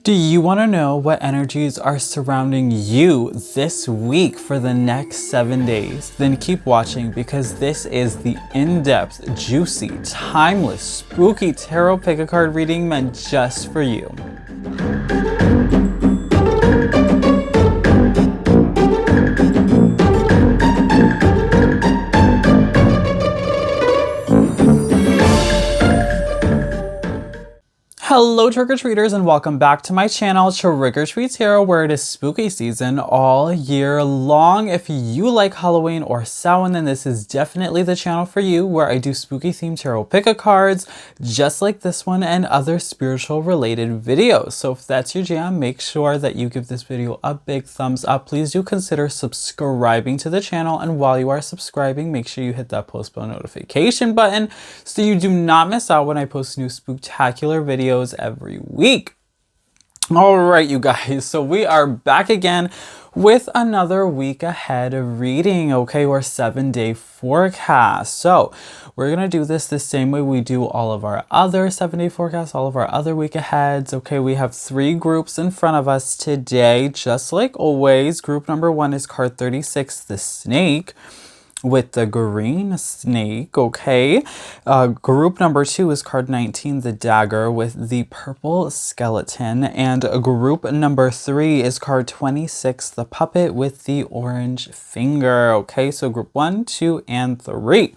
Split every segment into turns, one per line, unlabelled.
Do you want to know what energies are surrounding you this week for the next 7 days? Then keep watching, because this is the in-depth, juicy, timeless, spooky tarot pick-a-card reading meant just for you. Hello trick-or-treaters, and welcome back to my channel TrickrTreatTarot, where it is spooky season all year long. If you like Halloween or Samhain, then this is definitely the channel for you, where I do spooky themed tarot pick-a-cards just like this one and other spiritual related videos. So if that's your jam, make sure that you give this video a big thumbs up. Please do consider subscribing to the channel, and while you are subscribing, make sure you hit that post bell notification button so you do not miss out when I post new spooktacular videos every week. All right, you guys, so we are back again with another week ahead reading, okay, or 7-day forecast. So we're gonna do this the same way we do all of our other 7-day forecasts, all of our other week aheads. Okay, we have 3 groups in front of us today, just like always. Group number 1 is card 36, the snake, with the green snake, okay? Group number 2 is card 19, the dagger, with the purple skeleton. And group number 3 is card 26, the puppet, with the orange finger, okay? So group 1, 2, and 3.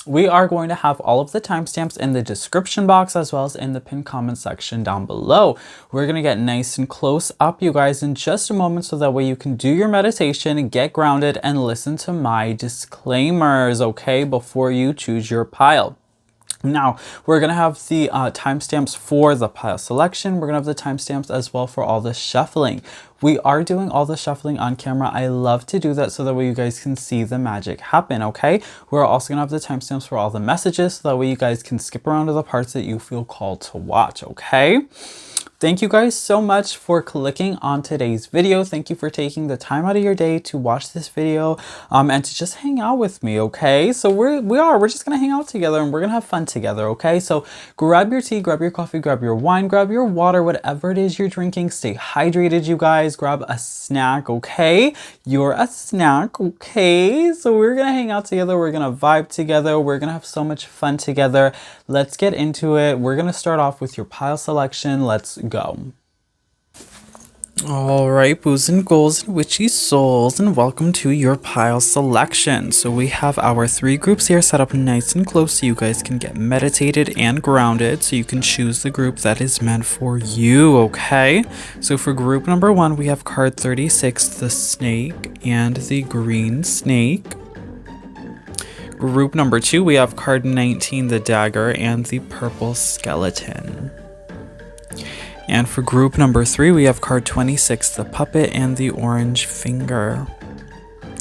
We are going to have all of the timestamps in the description box, as well as in the pinned comment section down below. We're going to get nice and close up, you guys, in just a moment, so that way you can do your meditation, get grounded, and listen to my disclaimers, okay, before you choose your pile. Now, we're going to have the timestamps for the pile selection. We're going to have the timestamps as well for all the shuffling. We are doing all the shuffling on camera. I love to do that so that way you guys can see the magic happen, okay? We're also going to have the timestamps for all the messages so that way you guys can skip around to the parts that you feel called to watch, okay? Thank you guys so much for clicking on today's video. Thank you for taking the time out of your day to watch this video and to just hang out with me, okay? So we're just gonna hang out together, and we're gonna have fun together, okay? So grab your tea, grab your coffee, grab your wine, grab your water, whatever it is you're drinking. Stay hydrated, you guys. Grab a snack, okay? You're a snack, okay? So we're gonna hang out together. We're gonna vibe together. We're gonna have so much fun together. Let's get into it. We're gonna start off with your pile selection. Let's go. All right, boos and ghouls and witchy souls, and welcome to your pile selection. So we have our 3 groups here set up nice and close so you guys can get meditated and grounded, so you can choose the group that is meant for you, okay? So for group number 1, we have card 36, the snake, and the green snake. Group number 2, we have card 19, the dagger, and the purple skeleton. And for group number 3, we have card 26, the puppet, and the orange finger.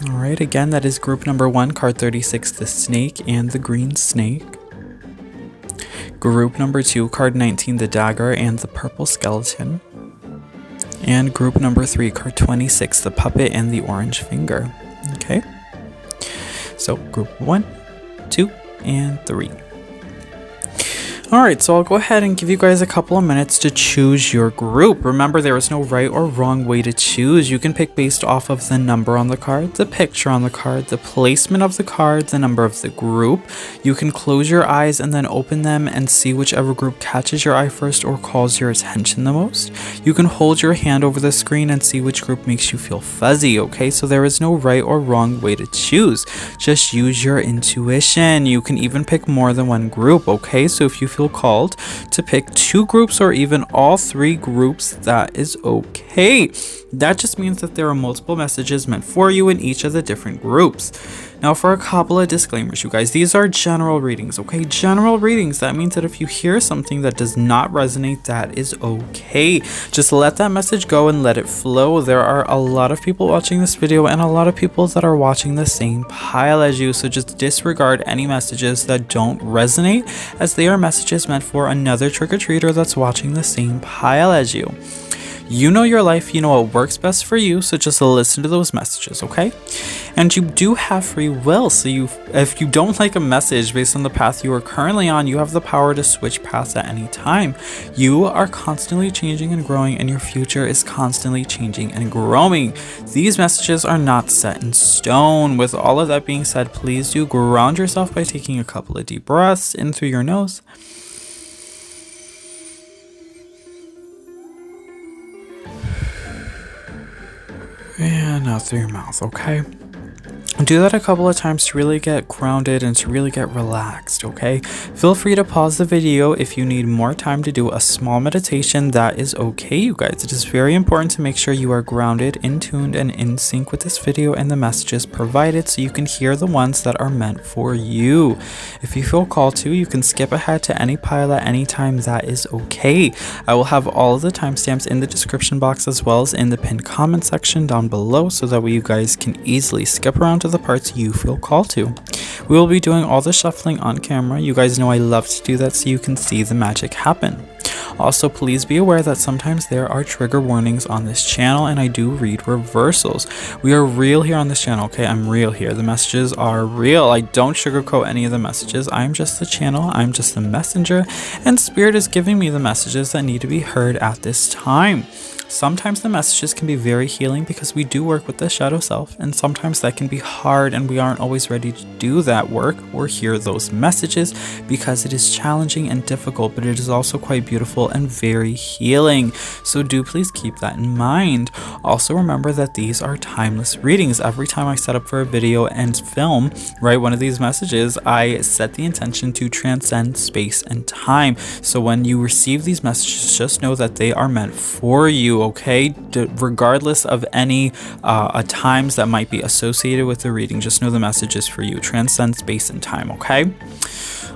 All right, again, that is group number 1, card 36, the snake, and the green snake. Group number 2, card 19, the dagger, and the purple skeleton. And group number 3, card 26, the puppet, and the orange finger. Okay, so group 1, 2, and 3. Alright, so I'll go ahead and give you guys a couple of minutes to choose your group. Remember, there is no right or wrong way to choose. You can pick based off of the number on the card, the picture on the card, the placement of the card, the number of the group. You can close your eyes and then open them and see whichever group catches your eye first or calls your attention the most. You can hold your hand over the screen and see which group makes you feel fuzzy, okay? So there is no right or wrong way to choose. Just use your intuition. You can even pick more than one group, okay? So if you feel called to pick 2 groups or even all 3 groups, that is okay. That just means that there are multiple messages meant for you in each of the different groups. Now, for a couple of disclaimers, you guys, these are general readings, okay? General readings, that means that if you hear something that does not resonate, that is okay. Just let that message go and let it flow. There are a lot of people watching this video and a lot of people that are watching the same pile as you, so just disregard any messages that don't resonate, as they are messages meant for another trick-or-treater that's watching the same pile as you. You know your life, you know what works best for you, so just listen to those messages, okay? And you do have free will, so if you don't like a message based on the path you are currently on, you have the power to switch paths at any time. You are constantly changing and growing, and your future is constantly changing and growing. These messages are not set in stone. With all of that being said, please do ground yourself by taking a couple of deep breaths in through your nose and out through your mouth, okay? Do that a couple of times to really get grounded and to really get relaxed, okay? Feel free to pause the video if you need more time to do a small meditation. That is okay, you guys. It is very important to make sure you are grounded, in tuned, and in sync with this video and the messages provided so you can hear the ones that are meant for you. If you feel called to, you can skip ahead to any pile at any time. That is okay. I will have all of the timestamps in the description box as well as in the pinned comment section down below so that way you guys can easily skip around to the parts you feel called to. We will be doing all the shuffling on camera. You guys know I love to do that so you can see the magic happen. Also, please be aware that sometimes there are trigger warnings on this channel and I do read reversals. We are real here on this channel, okay? I'm real here. The messages are real. I don't sugarcoat any of the messages. I'm just the channel. I'm just the messenger, and Spirit is giving me the messages that need to be heard at this time. Sometimes the messages can be very healing because we do work with the shadow self, and sometimes that can be hard and we aren't always ready to do that work or hear those messages because it is challenging and difficult, but it is also quite beautiful and very healing. So do please keep that in mind. Also remember that these are timeless readings. Every time I set up for a video and film, right, one of these messages, I set the intention to transcend space and time. So when you receive these messages, just know that they are meant for you, okay? Regardless of any times that might be associated with the reading, just know the message is for you. Transcend space and time, okay?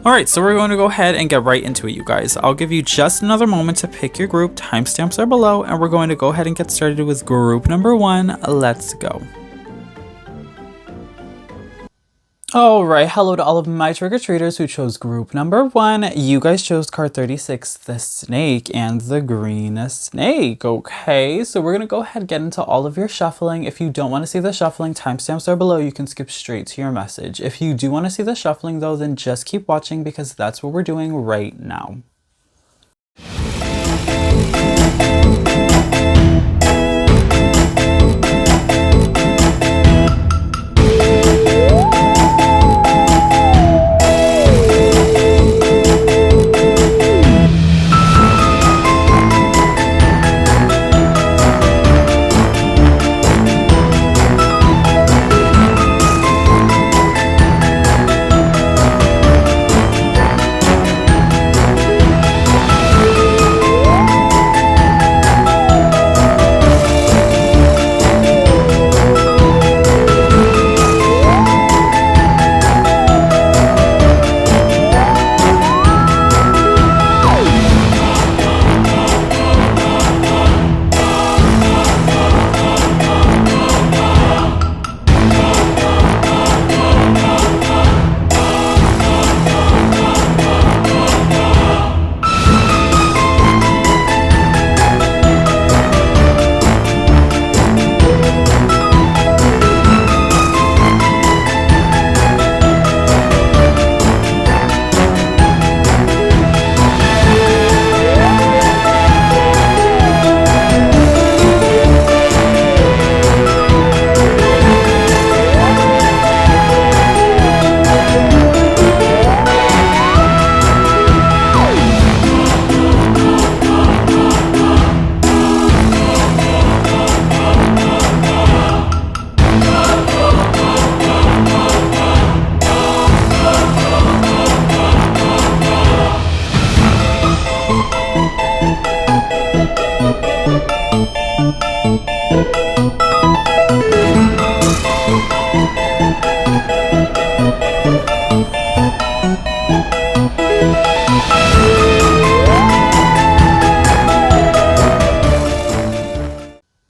Alright, so we're going to go ahead and get right into it, you guys. I'll give you just another moment to pick your group. Timestamps are below, and we're going to go ahead and get started with group number 1. Let's go. Alright, hello to all of my trick-or-treaters who chose group number 1. You guys chose card 36, the snake and the green snake. Okay, so we're going to go ahead and get into all of your shuffling. If you don't want to see the shuffling, timestamps are below. You can skip straight to your message. If you do want to see the shuffling though, then just keep watching because that's what we're doing right now.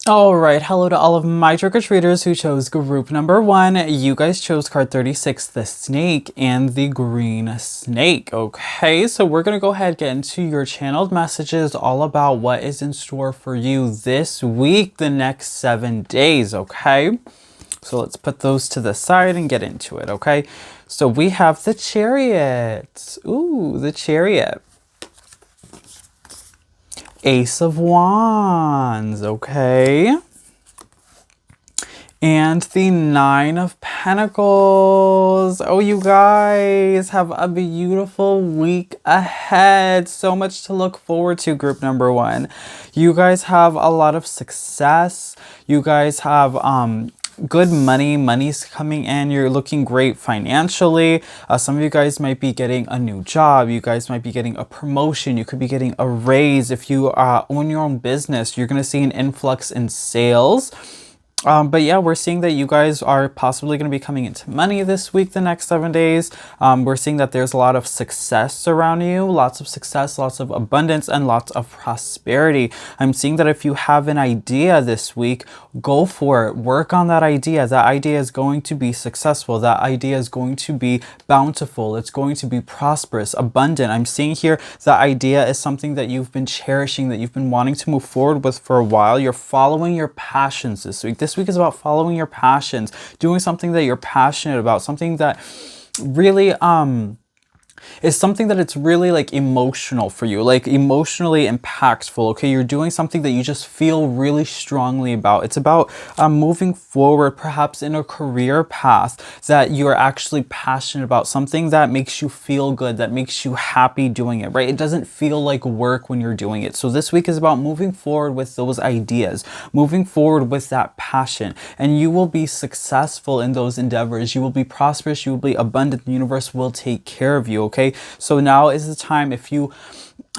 Alright, hello to all of my trick-or-treaters who chose group number 1. You guys chose card 36, the snake and the green snake. Okay, so we're going to go ahead and get into your channeled messages all about what is in store for you this week, the next 7 days, okay? So let's put those to the side and get into it, okay? So we have the Chariot. Ooh, the Chariot. Ace of Wands, okay? And the Nine of Pentacles. Oh, you guys have a beautiful week ahead. So much to look forward to, group number one. You guys have a lot of success. You guys have good money's coming in. You're looking great financially. Some of you guys might be getting a new job. You guys might be getting a promotion. You could be getting a raise. If you own your own business, you're going to see an influx in sales. But yeah, we're seeing that you guys are possibly going to be coming into money this week, the next 7 days. We're seeing that there's a lot of success around you, lots of success, lots of abundance, and lots of prosperity. I'm seeing that if you have an idea this week, go for it. Work on that idea. That idea is going to be successful. That idea is going to be bountiful. It's going to be prosperous, abundant. I'm seeing here that idea is something that you've been cherishing, that you've been wanting to move forward with for a while. You're following your passions this week. This week is about following your passions, doing something that you're passionate about, something that really is something that it's really like emotional for you, like emotionally impactful. Okay, you're doing something that you just feel really strongly about. It's about moving forward, perhaps in a career path that you're actually passionate about, something that makes you feel good, that makes you happy doing it, right? It doesn't feel like work when you're doing it. So this week is about moving forward with those ideas, moving forward with that passion, and you will be successful in those endeavors. You will be prosperous, you will be abundant. The universe will take care of you. Okay, so now is the time. If you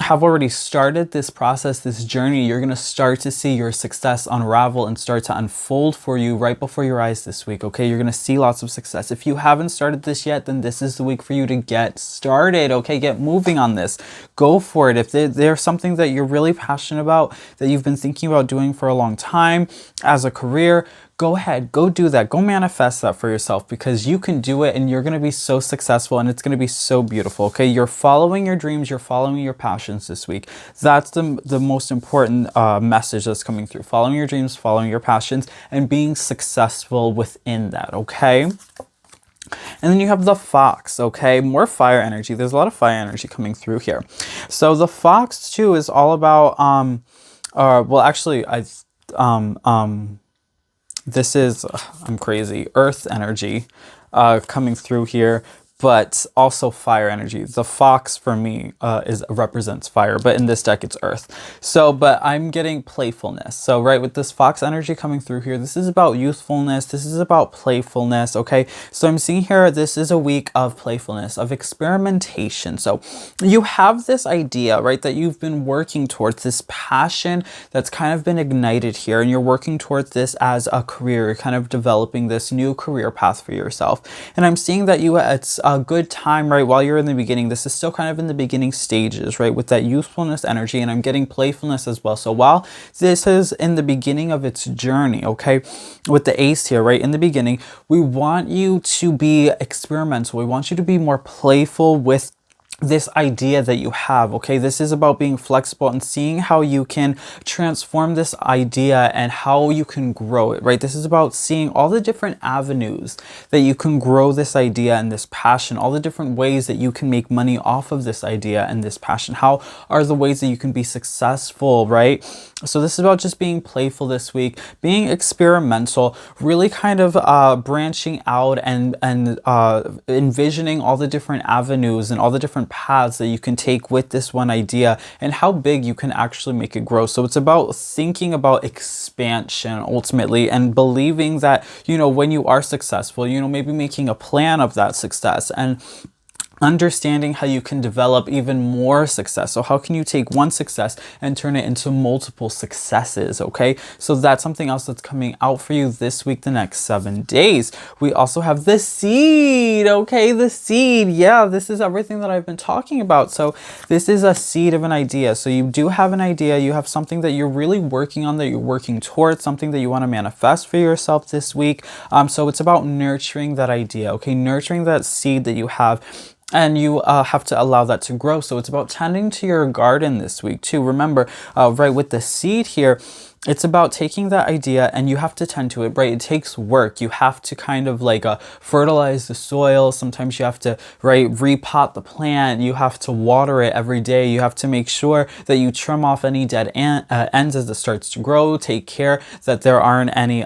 have already started this process, this journey, you're going to start to see your success unravel and start to unfold for you right before your eyes this week. Okay, you're going to see lots of success. If you haven't started this yet, then this is the week for you to get started. Okay, get moving on this. Go for it. If there's something that you're really passionate about, that you've been thinking about doing for a long time as a career, go ahead, go do that. Go manifest that for yourself, because you can do it and you're going to be so successful and it's going to be so beautiful. Okay, you're following your dreams, you're following your passions this week. That's the most important message that's coming through. Following your dreams, following your passions, and being successful within that. Okay. And then you have the Fox, okay? More fire energy. There's a lot of fire energy coming through here. So the Fox too is all about well, actually this is, I'm crazy, earth energy coming through here, but also fire energy. The fox for me represents fire, but in this deck it's earth. So, but I'm getting playfulness. So, right, with this fox energy coming through here, this is about youthfulness. This is about playfulness, okay? So I'm seeing here, this is a week of playfulness, of experimentation. So you have this idea, right, that you've been working towards, this passion that's kind of been ignited here, and you're working towards this as a career. You're kind of developing this new career path for yourself. And I'm seeing that it's a good time, right, while you're in the beginning. This is still kind of in the beginning stages, right, with that youthfulness energy, and I'm getting playfulness as well. So while this is in the beginning of its journey, okay, with the ace here, right, in the beginning, we want you to be experimental. We want you to be more playful with this idea that you have. Okay, this is about being flexible and seeing how you can transform this idea and how you can grow it, right? This is about seeing all the different avenues that you can grow this idea and this passion, all the different ways that you can make money off of this idea and this passion. How are the ways that you can be successful, right? So this is about just being playful this week, being experimental, really kind of branching out and envisioning all the different avenues and all the different paths that you can take with this one idea and how big you can actually make it grow. So it's about thinking about expansion ultimately, and believing that, you know, when you are successful, you know, maybe making a plan of that success and understanding how you can develop even more success. So how can you take one success and turn it into multiple successes, okay? So that's something else that's coming out for you this week, the next 7 days. We also have the seed, okay? The seed, yeah, this is everything that I've been talking about. So this is a seed of an idea. So you do have an idea, you have something that you're really working on, that you're working towards, something that you want to manifest for yourself this week. So it's about nurturing that idea, okay? Nurturing that seed that you have. and you have to allow that to grow. So it's about tending to your garden this week too. Remember, right, with the seed here, it's about taking that idea and you have to tend to it, right? It takes work. You have to kind of like fertilize the soil. Sometimes you have to, right, repot the plant. You have to water it every day. You have to make sure that you trim off any dead ends as it starts to grow. Take care that there aren't any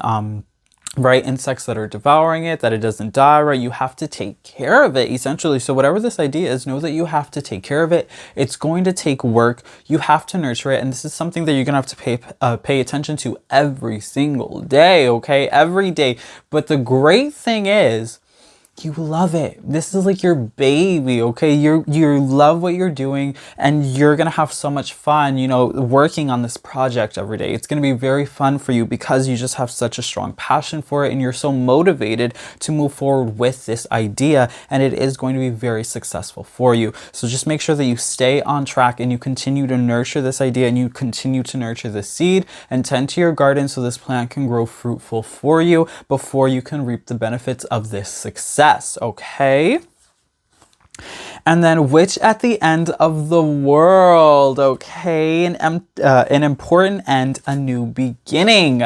right, insects that are devouring it, that it doesn't die, right? You have to take care of it essentially. So whatever this idea is, know that you have to take care of it. It's going to take work. You have to nurture it. And this is something that you're gonna have to pay attention to every single day, okay? Every day. But the great thing is, you love it. This is like your baby, okay? You love what you're doing and you're gonna have so much fun, you know, working on this project every day. It's gonna be very fun for you because you just have such a strong passion for it and you're so motivated to move forward with this idea, and it is going to be very successful for you. So just make sure that you stay on track and you continue to nurture this idea and you continue to nurture the seed and tend to your garden so this plant can grow fruitful for you before you can reap the benefits of this success. Okay. And then witch at the end of the world. Okay. An important end, a new beginning.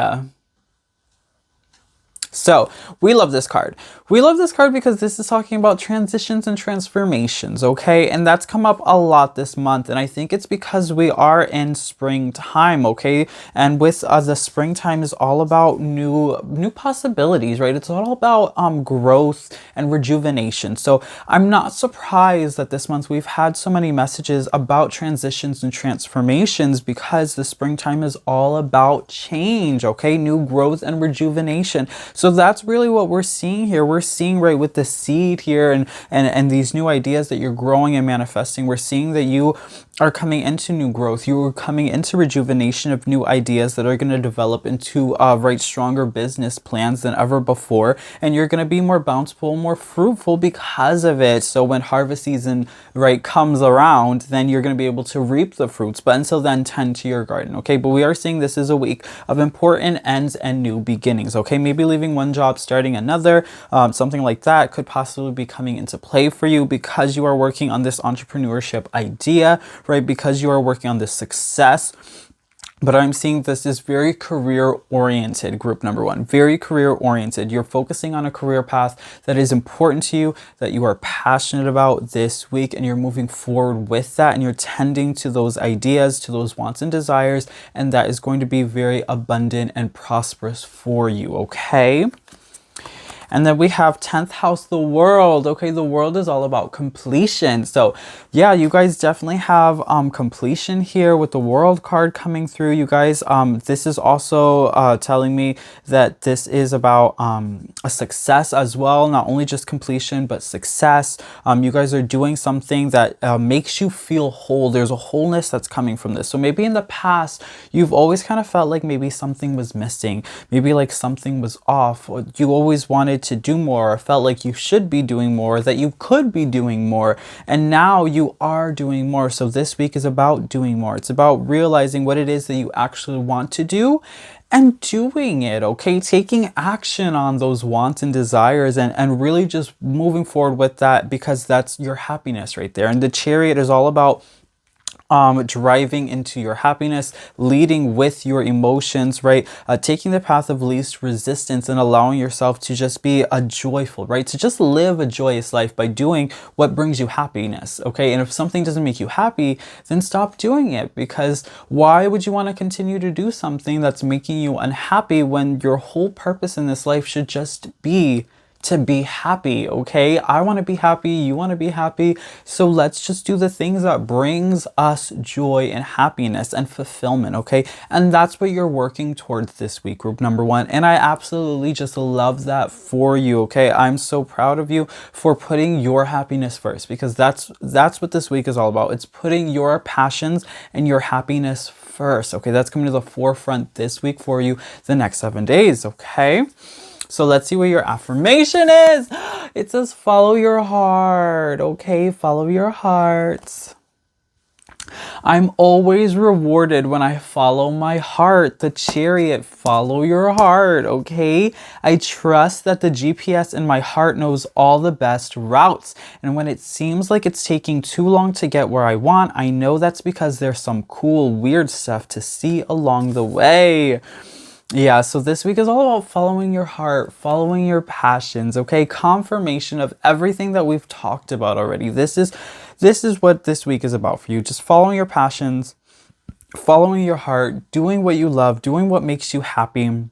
So we love this card. We love this card because this is talking about transitions and transformations, okay? And that's come up a lot this month. And I think it's because we are in springtime, okay? And with the springtime is all about new possibilities, right? It's all about growth and rejuvenation. So I'm not surprised that this month we've had so many messages about transitions and transformations because the springtime is all about change, okay? New growth and rejuvenation. So that's really what we're seeing here. We're seeing, right, with the seed here and these new ideas that you're growing and manifesting, we're seeing that you are coming into new growth. You are coming into rejuvenation of new ideas that are going to develop into right, stronger business plans than ever before. And you're going to be more bountiful, more fruitful because of it. So when harvest season, right, comes around, then you're going to be able to reap the fruits. But until then, tend to your garden, okay? But we are seeing this is a week of important ends and new beginnings, okay? Maybe leaving one job, starting another, something like that could possibly be coming into play for you because you are working on this entrepreneurship idea, right? Because you are working on this success. But I'm seeing this is very career-oriented, group number one. Very career-oriented. You're focusing on a career path that is important to you, that you are passionate about this week, and you're moving forward with that, and you're tending to those ideas, to those wants and desires, and that is going to be very abundant and prosperous for you, okay? And then we have 10th house, the world. Okay, the world is all about completion. So yeah, you guys definitely have completion here with the world card coming through. You guys, this is also telling me that this is about a success as well. Not only just completion, but success. You guys are doing something that makes you feel whole. There's a wholeness that's coming from this. So maybe in the past, you've always kind of felt like maybe something was missing. Maybe like something was off. Or you always wanted to do more, or felt like you should be doing more, that you could be doing more, and now you are doing more. So this week is about doing more. It's about realizing what it is that you actually want to do and doing it, okay? Taking action on those wants and desires and really just moving forward with that, because that's your happiness right there. And the Chariot is all about driving into your happiness, leading with your emotions, right? Taking the path of least resistance and allowing yourself to just be a joyful, right? To just live a joyous life by doing what brings you happiness, okay? And if something doesn't make you happy, then stop doing it, because why would you want to continue to do something that's making you unhappy when your whole purpose in this life should just be to be happy, okay? I want to be happy, you want to be happy, so let's just do the things that brings us joy and happiness and fulfillment, okay? And that's what you're working towards this week, group number one, and I absolutely just love that for you, okay? I'm so proud of you for putting your happiness first, because that's what this week is all about. It's putting your passions and your happiness first, okay? That's coming to the forefront this week for you the next 7 days, okay? So let's see what your affirmation is. It says, follow your heart. Okay, follow your heart. I'm always rewarded when I follow my heart. The Chariot, follow your heart, okay? I trust that the GPS in my heart knows all the best routes. And when it seems like it's taking too long to get where I want, I know that's because there's some cool, weird stuff to see along the way. Yeah, so this week is all about following your heart, following your passions, okay? Confirmation of everything that we've talked about already. This is what this week is about for you. Just following your passions, following your heart, doing what you love, doing what makes you happy.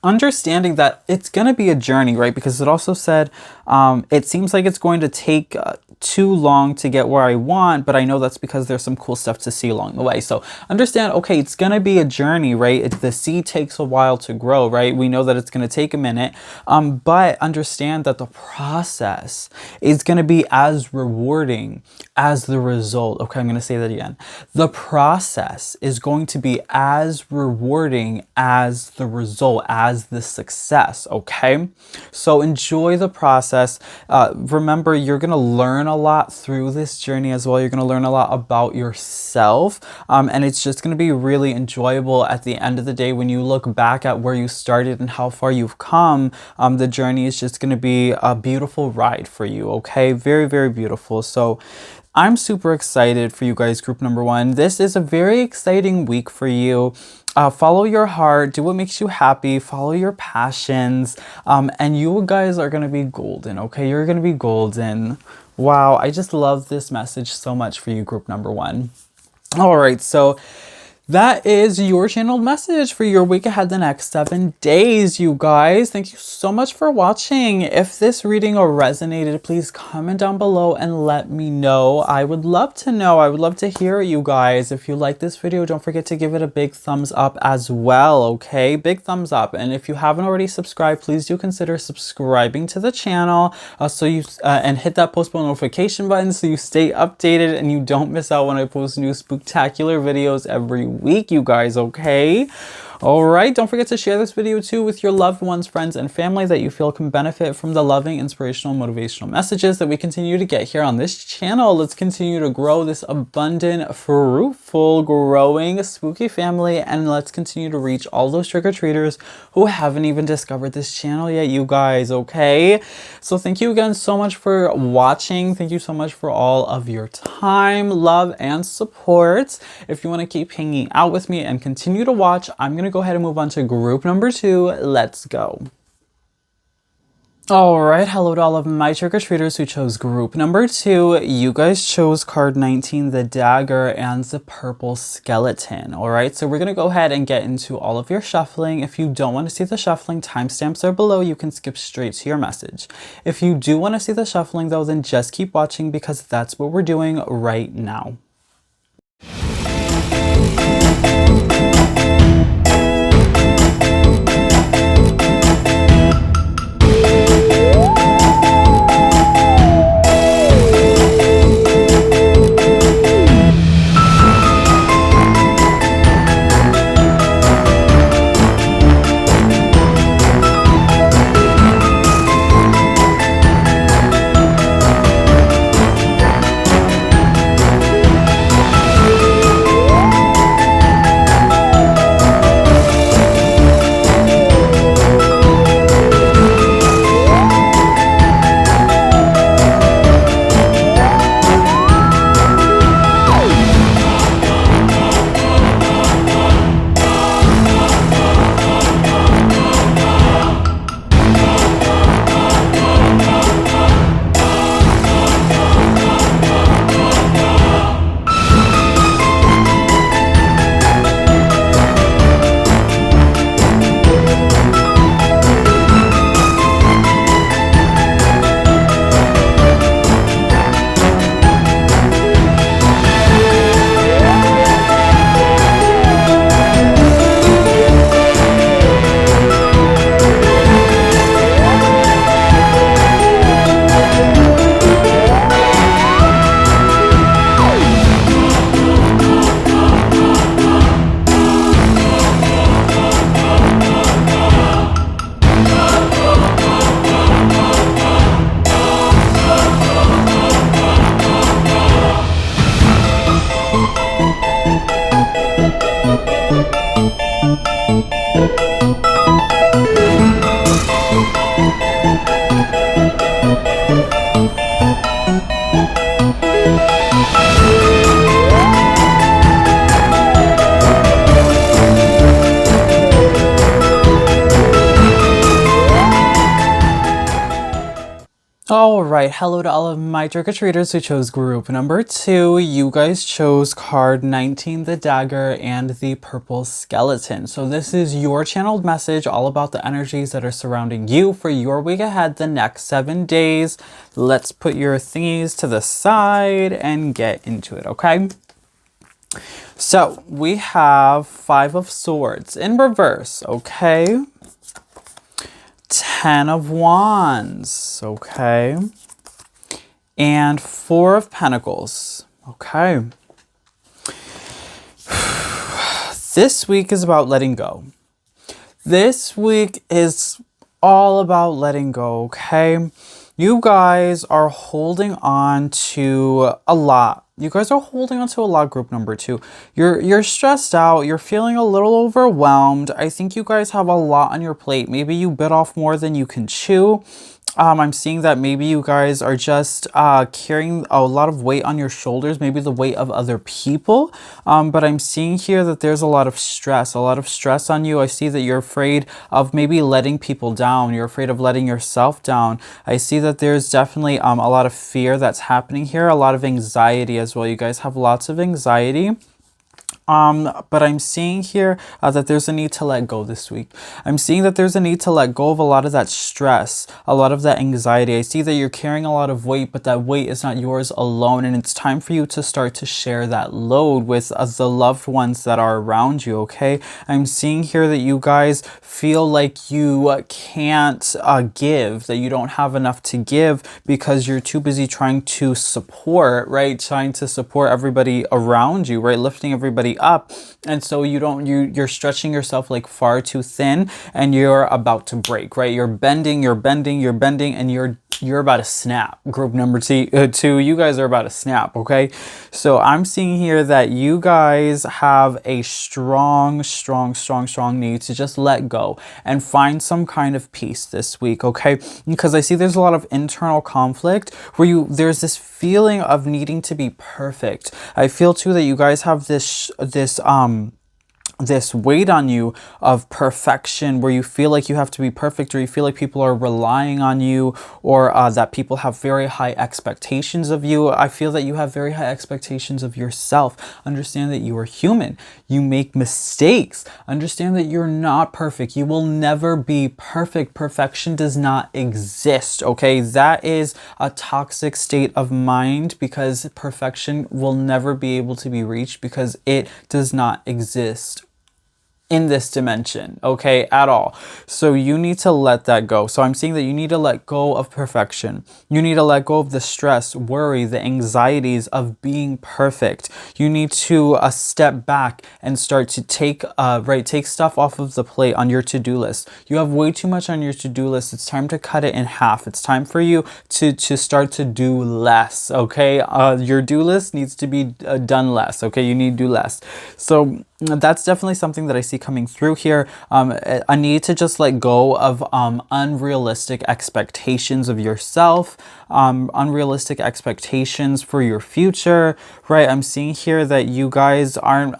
Understanding that it's going to be a journey, right? Because it also said, it seems like it's going to take too long to get where I want, but I know that's because there's some cool stuff to see along the way. So understand, okay, it's going to be a journey, right? The seed takes a while to grow, right? We know that it's going to take a minute, but understand that the process is going to be as rewarding as the result. Okay, I'm going to say that again. The process is going to be as rewarding as the result, as the success, okay? So enjoy the process. Remember, you're going to learn a lot through this journey as well. You're going to learn a lot about yourself, and it's just going to be really enjoyable at the end of the day when you look back at where you started and how far you've come. The journey is just going to be a beautiful ride for you, okay? Very, very beautiful. So I'm super excited for you guys, group number one. This is a very exciting week for you. Follow your heart, do what makes you happy, follow your passions, and you guys are going to be golden, okay? You're going to be golden. Wow, I just love this message so much for you, group number one. All right, so that is your channeled message for your week ahead, the next 7 days, you guys. Thank you so much for watching. If this reading resonated, please comment down below and let me know. I would love to know. I would love to hear it, you guys. If you like this video, don't forget to give it a big thumbs up as well, okay? Big thumbs up. And if you haven't already subscribed, please do consider subscribing to the channel and hit that post bell notification button so you stay updated and you don't miss out when I post new spooktacular videos every week, you guys, okay? All right, don't forget to share this video too with your loved ones, friends, and family that you feel can benefit from the loving, inspirational, motivational messages that we continue to get here on this channel. Let's continue to grow this abundant, fruitful, growing, spooky family, and let's continue to reach all those trick-or-treaters who haven't even discovered this channel yet, you guys, okay? So thank you again so much for watching. Thank you so much for all of your time, love, and support. If you want to keep hanging out with me and continue to watch, I'm going to go ahead and move on to group number 2. Let's go. All right, hello to all of my trick-or-treaters who chose group number 2. You guys chose card 19, the dagger, and the purple skeleton. All right, so we're going to go ahead and get into all of your shuffling. If you don't want to see the shuffling, timestamps are below. You can skip straight to your message. If you do want to see the shuffling, though, then just keep watching because that's what we're doing right now. All right, hello to all of my trick-or-treaters who chose group number 2. You guys chose card 19, the dagger, and the purple skeleton. So this is your channeled message all about the energies that are surrounding you for your week ahead, the next 7 days. Let's put your thingies to the side and get into it, okay? So we have 5 of Swords in reverse, okay? 10 of Wands, okay? And 4 of Pentacles, okay? This week is about letting go. This week is all about letting go, okay? You guys are holding on to a lot. You guys are holding on to a lot, group number 2. You're stressed out. You're feeling a little overwhelmed. I think you guys have a lot on your plate. Maybe you bit off more than you can chew. I'm seeing that maybe you guys are just carrying a lot of weight on your shoulders, maybe the weight of other people. But I'm seeing here that there's a lot of stress on you. I see that you're afraid of maybe letting people down. You're afraid of letting yourself down. I see that there's definitely a lot of fear that's happening here, a lot of anxiety as well. You guys have lots of anxiety. But I'm seeing here that there's a need to let go this week. I'm seeing that there's a need to let go of a lot of that stress, a lot of that anxiety. I see that you're carrying a lot of weight, but that weight is not yours alone. And it's time for you to start to share that load with the loved ones that are around you, okay? I'm seeing here that you guys feel like you can't give, that you don't have enough to give because you're too busy trying to support, right? Trying to support everybody around you, right? Lifting everybody up, and so you're stretching yourself like far too thin, and you're about to break, right? You're bending, and you're about to snap. Group number 2, you guys are about to snap, okay? So I'm seeing here that you guys have a strong need to just let go and find some kind of peace this week, okay? Because I see there's a lot of internal conflict where there's this feeling of needing to be perfect. I feel too that you guys have this weight on you of perfection, where you feel like you have to be perfect, or you feel like people are relying on you, or that people have very high expectations of you. I feel that you have very high expectations of yourself. Understand that you are human. You make mistakes. Understand that you're not perfect. You will never be perfect. Perfection does not exist, okay? That is a toxic state of mind, because perfection will never be able to be reached because it does not exist in this dimension, okay, at all. So you need to let that go. So I'm seeing that you need to let go of perfection. You need to let go of the stress, worry, the anxieties of being perfect. You need to step back and start to take stuff off of the plate on your to-do list. You have way too much on your to-do list. It's time to cut it in half. It's time for you to start to do less, okay? Your do list needs to be done less, okay? You need to do less. So that's definitely something that I see coming through here. A need to just let go of unrealistic expectations of yourself, unrealistic expectations for your future, right? I'm seeing here that you guys aren't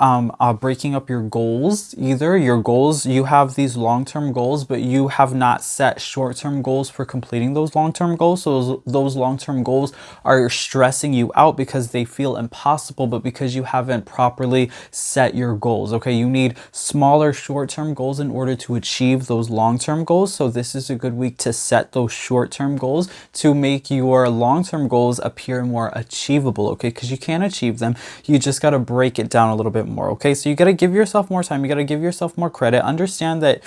breaking up your goals either. Your goals, you have these long-term goals, but you have not set short-term goals for completing those long-term goals. So those long-term goals are stressing you out because they feel impossible, but because you haven't properly set your goals. Okay, you need smaller short-term goals in order to achieve those long-term goals. So this is a good week to set those short-term goals to make your long-term goals appear more achievable, okay? Because you can achieve them. You just got to break it down a little bit more, okay? So you got to give yourself more time. You got to give yourself more credit. Understand that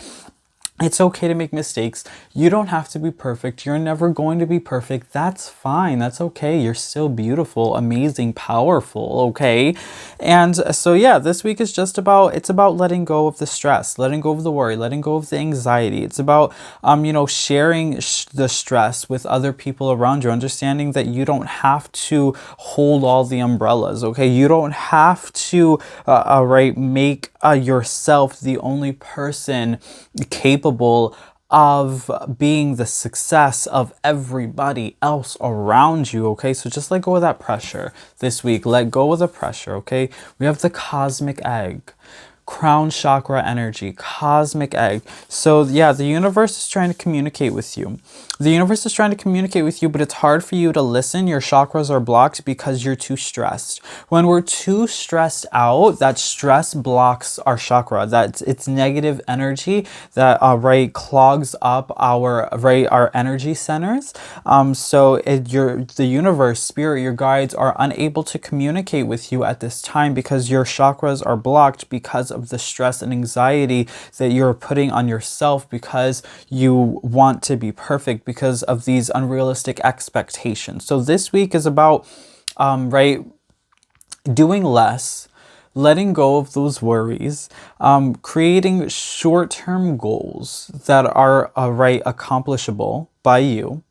it's okay to make mistakes. You don't have to be perfect. You're never going to be perfect. That's fine. That's okay. You're still beautiful, amazing, powerful, okay? And so yeah, this week is just it's about letting go of the stress, letting go of the worry, letting go of the anxiety. It's about, sharing the stress with other people around you, understanding that you don't have to hold all the umbrellas, okay? You don't have to, make yourself the only person capable of being the success of everybody else around you, okay? So just let go of that pressure this week. Let go of the pressure, okay? We have the cosmic egg. crown chakra energy, cosmic egg. So yeah, the universe is trying to communicate with you. The universe is trying to communicate with you, but it's hard for you to listen. Your chakras are blocked because you're too stressed. When we're too stressed out, that stress blocks our chakra. It's negative energy that right, clogs up our energy centers. So the universe, spirit, your guides are unable to communicate with you at this time because your chakras are blocked because of the stress and anxiety that you're putting on yourself, because you want to be perfect, because of these unrealistic expectations. So this week is about right, doing less, letting go of those worries, creating short-term goals that are right, accomplishable by you.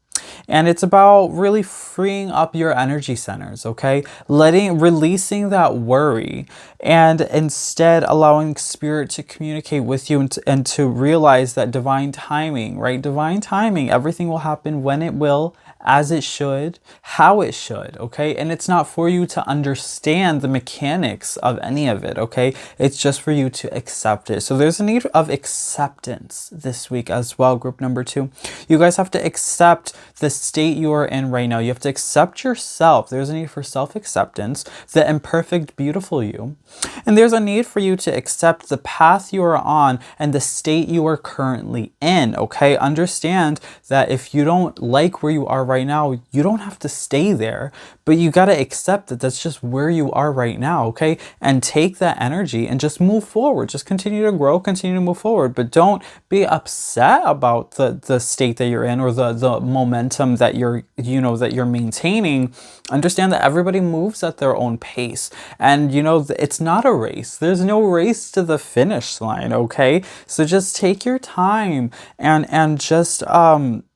And it's about really freeing up your energy centers, okay? Releasing that worry, and instead allowing spirit to communicate with you, and to realize that divine timing, right? Divine timing, everything will happen when it will, as it should, how it should, okay? And it's not for you to understand the mechanics of any of it, okay? It's just for you to accept it. So there's a need of acceptance this week as well, group number 2. You guys have to accept the state you are in right now. You have to accept yourself. There's a need for self-acceptance, the imperfect, beautiful you. And there's a need for you to accept the path you are on and the state you are currently in, okay? Understand that if you don't like where you are right now, you don't have to stay there, but you got to accept that that's just where you are right now, okay? And take that energy and just move forward. Just continue to grow, continue to move forward, but don't be upset about the state that you're in, or the momentum that you're maintaining. Understand that everybody moves at their own pace, and it's not a race. There's no race to the finish line, okay? So just take your time and just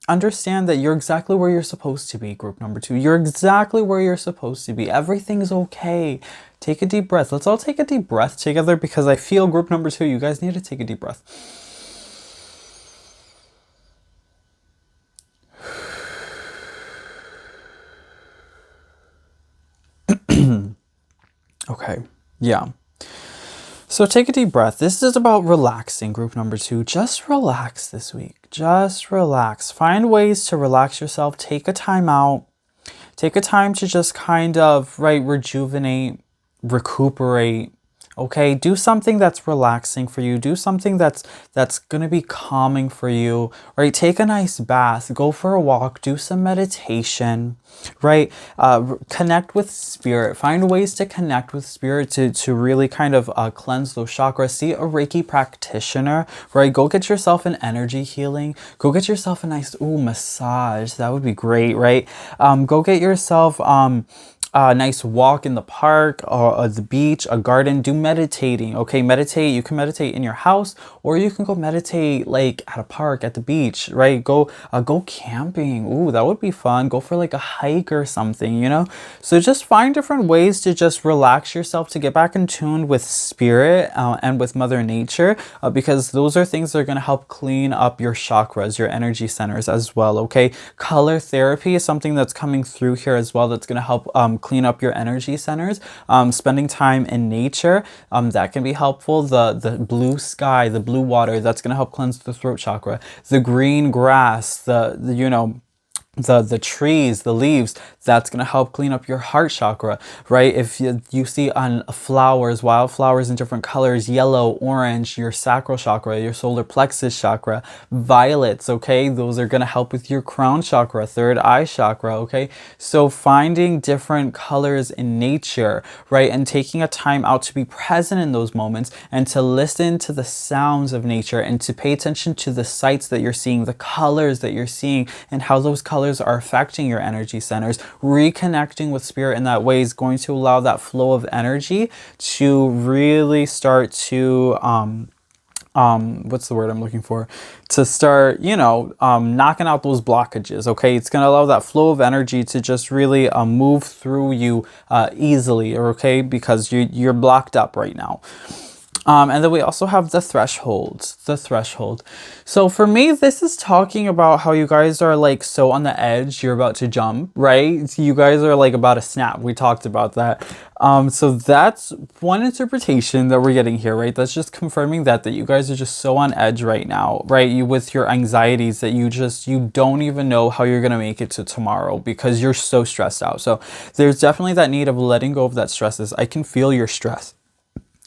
understand that you're exactly where you're supposed to be, group number 2. You're exactly where you're supposed to be. Everything's okay. Take a deep breath. Let's all take a deep breath together, because I feel, group number 2, you guys need to take a deep breath. Okay, yeah. So take a deep breath. This is about relaxing, group number 2. Just relax this week. Just relax. Find ways to relax yourself. Take a time out. Take a time to just kind of, right, rejuvenate, recuperate. Okay, do something that's relaxing for you. Do something that's going to be calming for you, right? Take a nice bath, go for a walk, do some meditation, right? Connect with spirit. Find ways to connect with spirit to really kind of cleanse those chakras. See a Reiki practitioner, right? Go get yourself an energy healing. Go get yourself a nice massage. That would be great, right? Go get yourself a nice walk in the park or the beach, a garden. Do meditating, okay? Meditate. You can meditate in your house, or you can go meditate like at a park, at the beach, right? Go camping. Ooh, that would be fun. Go for like a hike or something, So just find different ways to just relax yourself, to get back in tune with spirit and with Mother Nature, because those are things that are going to help clean up your chakras, your energy centers as well, okay? Color therapy is something that's coming through here as well, that's going to help clean up your energy centers. Spending time in nature, that can be helpful. The blue sky, the blue water, that's going to help cleanse the throat chakra. The green grass, the trees, the leaves, that's going to help clean up your heart chakra, right? If you see on flowers, wildflowers in different colors, yellow, orange, your sacral chakra, your solar plexus chakra, violets, okay? Those are going to help with your crown chakra, third eye chakra, okay? So finding different colors in nature, right? And taking a time out to be present in those moments, and to listen to the sounds of nature, and to pay attention to the sights that you're seeing, the colors that you're seeing, and how those colors are affecting your energy centers. Reconnecting with spirit in that way is going to allow that flow of energy to really start to what's the word I'm looking for? To start, knocking out those blockages, okay? It's going to allow that flow of energy to just really move through you easily, okay? Because you're blocked up right now. And then we also have the threshold, So for me, this is talking about how you guys are like so on the edge, you're about to jump, right? So you guys are like about to snap. We talked about that. So that's one interpretation that we're getting here, right? That's just confirming that you guys are just so on edge right now, right? You with your anxieties that you don't even know how you're going to make it to tomorrow because you're so stressed out. So there's definitely that need of letting go of that stresses. I can feel your stress.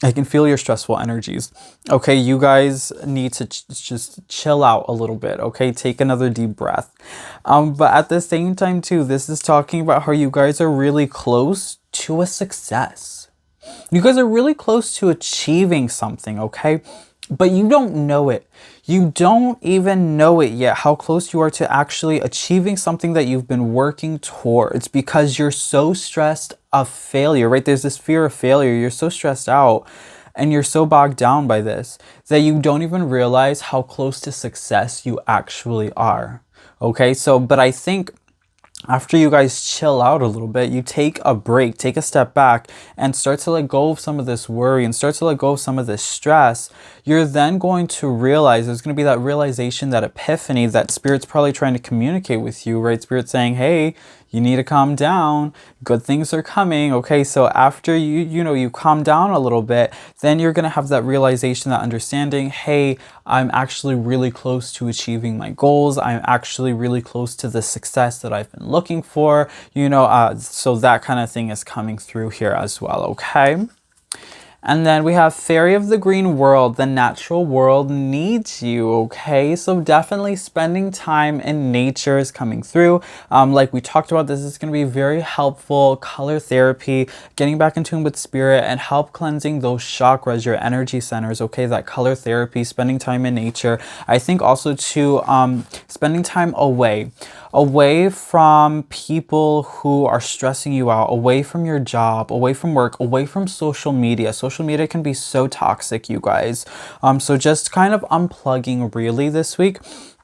I can feel your stressful energies. Okay, you guys need to just chill out a little bit. Okay, take another deep breath. But at the same time too, this is talking about how you guys are really close to a success. You guys are really close to achieving something, okay? But you don't know it. You don't even know it yet, how close you are to actually achieving something that you've been working towards because you're so stressed of failure, right? There's this fear of failure. You're so stressed out and you're so bogged down by this that you don't even realize how close to success you actually are. Okay, so, but I think after you guys chill out a little bit, you take a break, take a step back and start to let go of some of this worry and start to let go of some of this stress, you're then going to realize, there's going to be that realization, that epiphany that Spirit's probably trying to communicate with you, right? Spirit's saying, hey, you need to calm down. Good things are coming. Okay, so after you calm down a little bit, then you're going to have that realization, that understanding, hey, I'm actually really close to achieving my goals. I'm actually really close to the success that I've been looking for, so that kind of thing is coming through here as well. Okay. And then we have Fairy of the Green World. The natural world needs you, okay? So definitely spending time in nature is coming through. Like we talked about, this is going to be very helpful. Color therapy, getting back in tune with spirit and help cleansing those chakras, your energy centers, okay? That color therapy, spending time in nature. I think also too, spending time away from people who are stressing you out, away from your job, away from work, away from social media. Social media can be so toxic, you guys. So just kind of unplugging really this week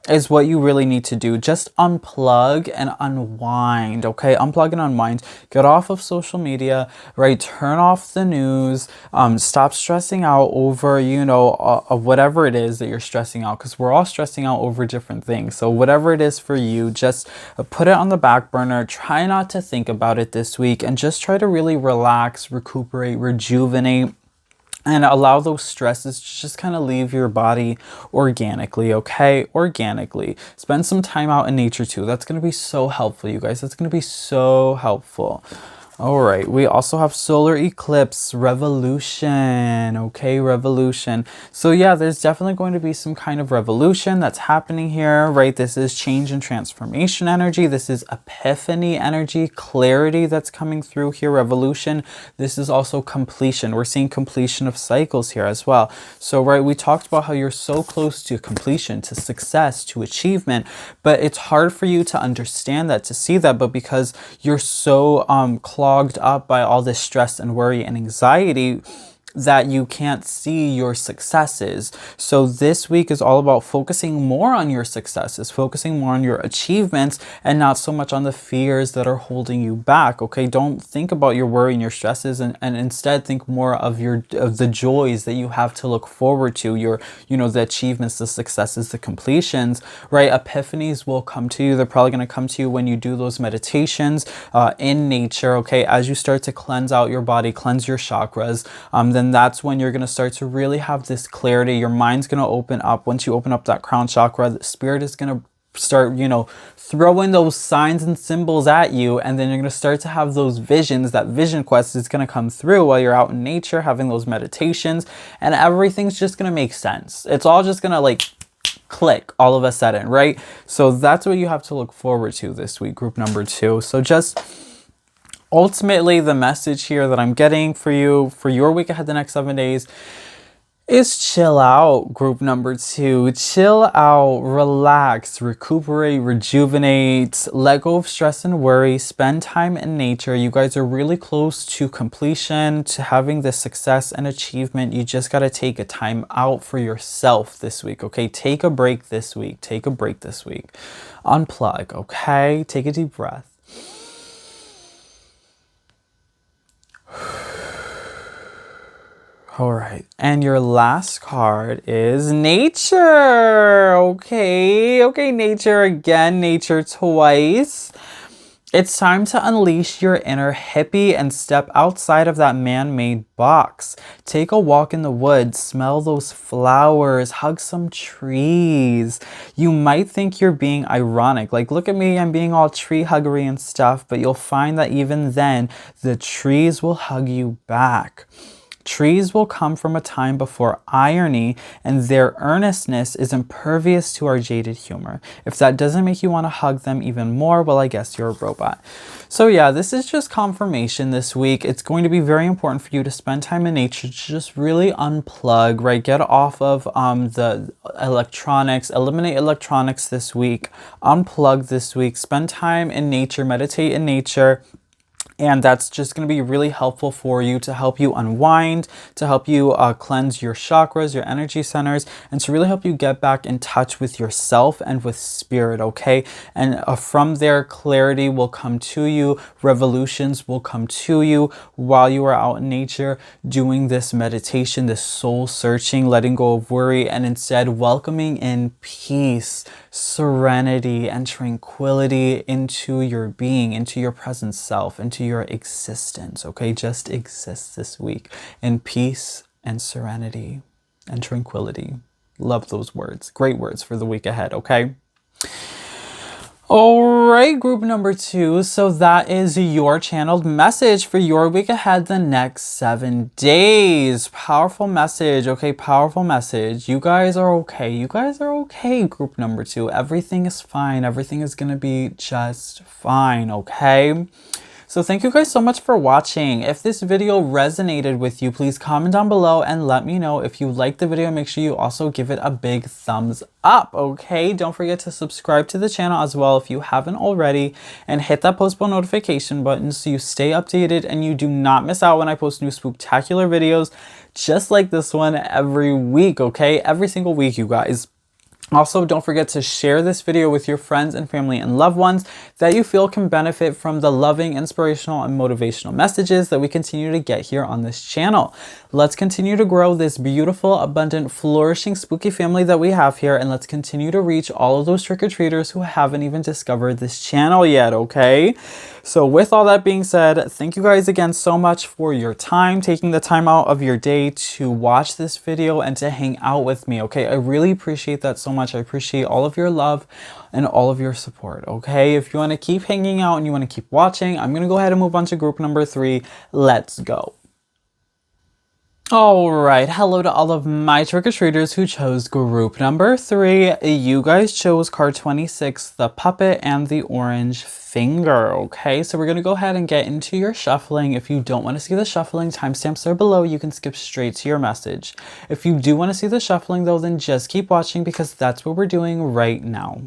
is what you really need to do. Just unplug and unwind, okay? Unplug and unwind. Get off of social media, right? Turn off the news. Stop stressing out over, whatever it is that you're stressing out, because we're all stressing out over different things. So whatever it is for you, just put it on the back burner. Try not to think about it this week and just try to really relax, recuperate, rejuvenate, and allow those stresses to just kind of leave your body organically, okay? Organically. Spend some time out in nature too. That's going to be so helpful, you guys. That's going to be so helpful. All right, we also have solar eclipse, revolution, okay, revolution. So yeah, there's definitely going to be some kind of revolution that's happening here, right? This is change and transformation energy. This is epiphany energy, clarity that's coming through here, revolution. This is also completion. We're seeing completion of cycles here as well. So, right, we talked about how you're so close to completion, to success, to achievement, but it's hard for you to understand that, to see that, but because you're so clogged up by all this stress and worry and anxiety that you can't see your successes. So this week is all about focusing more on your successes, focusing more on your achievements and not so much on the fears that are holding you back. Okay, don't think about your worry and your stresses and instead think more of the joys that you have to look forward to, the achievements, the successes, the completions, right? Epiphanies will come to you. They're probably going to come to you when you do those meditations in nature, okay? As you start to cleanse out your body, cleanse your chakras, then that's when you're going to start to really have this clarity. Your mind's going to open up. Once you open up that crown chakra, the spirit is going to start, throwing those signs and symbols at you. And then you're going to start to have those visions. That vision quest is going to come through while you're out in nature, having those meditations, and everything's just going to make sense. It's all just going to click all of a sudden, right? So that's what you have to look forward to this week, group number 2. So just ultimately, the message here that I'm getting for you, for your week ahead, the next 7 days, is chill out, group number 2. Chill out, relax, recuperate, rejuvenate, let go of stress and worry, spend time in nature. You guys are really close to completion, to having the success and achievement. You just got to take a time out for yourself this week, okay? Take a break this week. Take a break this week. Unplug, okay? Take a deep breath. All right, and your last card is nature. Okay, nature again, nature twice. It's time to unleash your inner hippie and step outside of that man-made box. Take a walk in the woods, smell those flowers, hug some trees. You might think you're being ironic, like look at me, I'm being all tree huggery and stuff, but you'll find that even then, the trees will hug you back. Trees will come from a time before irony, and their earnestness is impervious to our jaded humor. If that doesn't make you want to hug them even more, well, I guess you're a robot. So yeah, this is just confirmation this week. It's going to be very important for you to spend time in nature, to just really unplug, right? Get off of the electronics, eliminate electronics this week, unplug this week, spend time in nature, meditate in nature. And that's just going to be really helpful for you to help you unwind, to help you cleanse your chakras, your energy centers, and to really help you get back in touch with yourself and with spirit, okay? And from there, clarity will come to you, revolutions will come to you while you are out in nature doing this meditation, this soul searching, letting go of worry, and instead welcoming in peace, serenity, and tranquility into your being, into your present self, into your existence, okay? Just exist this week in peace and serenity and tranquility. Love those words. Great words for the week ahead, okay? All right, group number 2. So that is your channeled message for your week ahead, the next 7 days. Powerful message, okay? Powerful message. You guys are okay. You guys are okay, group number 2. Everything is fine. Everything is going to be just fine, okay? So thank you guys so much for watching. If this video resonated with you, please comment down below and let me know. If you liked the video, make sure you also give it a big thumbs up, okay? Don't forget to subscribe to the channel as well if you haven't already, and hit that post bell notification button so you stay updated and you do not miss out when I post new spooktacular videos just like this one every week, okay? Every single week, you guys. Also, don't forget to share this video with your friends and family and loved ones that you feel can benefit from the loving, inspirational, and motivational messages that we continue to get here on this channel. Let's continue to grow this beautiful, abundant, flourishing, spooky family that we have here, and let's continue to reach all of those trick-or-treaters who haven't even discovered this channel yet, okay? So with all that being said, thank you guys again so much for your time, taking the time out of your day to watch this video and to hang out with me, okay? I really appreciate that so much. I appreciate all of your love and all of your support, okay? If you want to keep hanging out and you want to keep watching, I'm going to go ahead and move on to group number 3. Let's go. All right, hello to all of my trick-or-treaters who chose group number 3. You guys chose card 26, the puppet and the orange finger, okay? So we're gonna go ahead and get into your shuffling. If you don't want to see the shuffling, timestamps are below. You can skip straight to your message. If you do want to see the shuffling though, then just keep watching because that's what we're doing right now.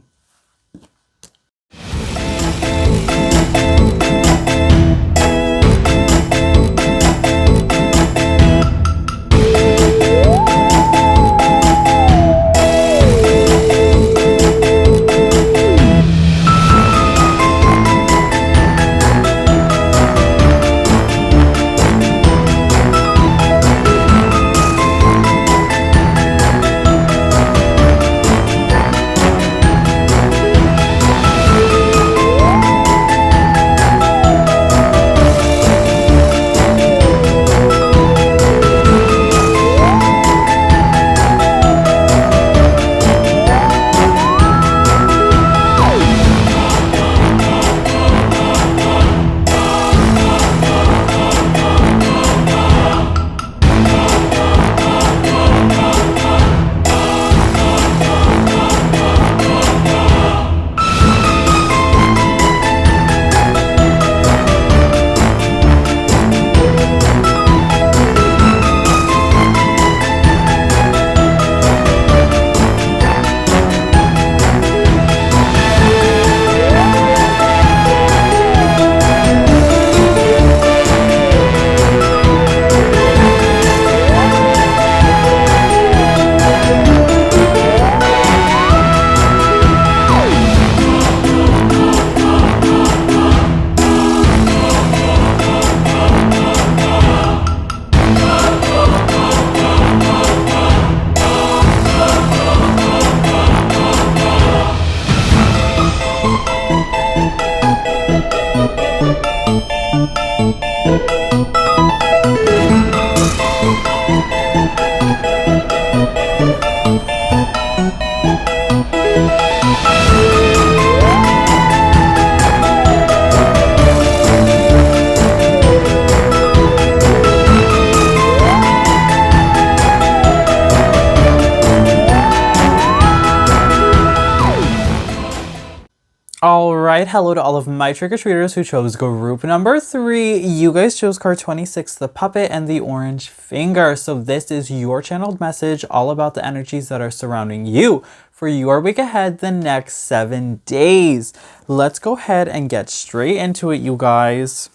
Alright, hello to all of my trick-or-treaters who chose group number 3. You guys chose card 26, the puppet and the orange finger. So this is your channeled message all about the energies that are surrounding you for your week ahead, the next 7 days. Let's go ahead and get straight into it, you guys.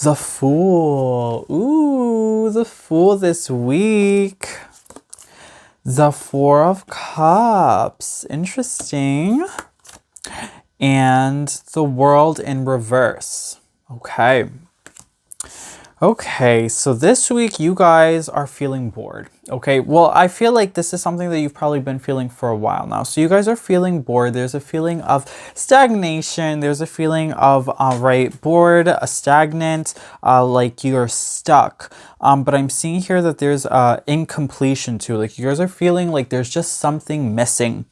The Fool. Ooh, the Fool this week. The Four of Cups. Interesting. And the World in reverse. Okay. Okay, so this week you guys are feeling bored. Okay, well, I feel like this is something that you've probably been feeling for a while now. So you guys are feeling bored. There's a feeling of stagnation. There's a feeling of, bored, stagnant, like you're stuck. But I'm seeing here that there's incompletion too. Like you guys are feeling like there's just something missing.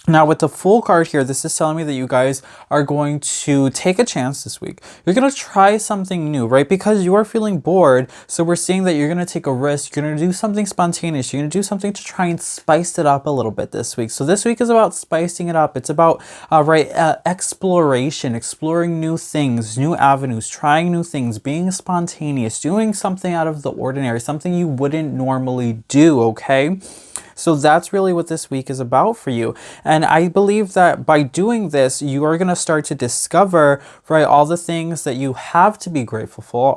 Now with the Fool card here, this is telling me that you guys are going to take a chance this week. You're going to try something new, right? Because you are feeling bored. So we're seeing that you're going to take a risk. You're going to do something spontaneous. You're going to do something to try and spice it up a little bit this week. So this week is about spicing it up. It's about, exploration, exploring new things, new avenues, trying new things, being spontaneous, doing something out of the ordinary, something you wouldn't normally do, okay? So that's really what this week is about for you. And I believe that by doing this, you are going to start to discover, right, all the things that you have to be grateful for.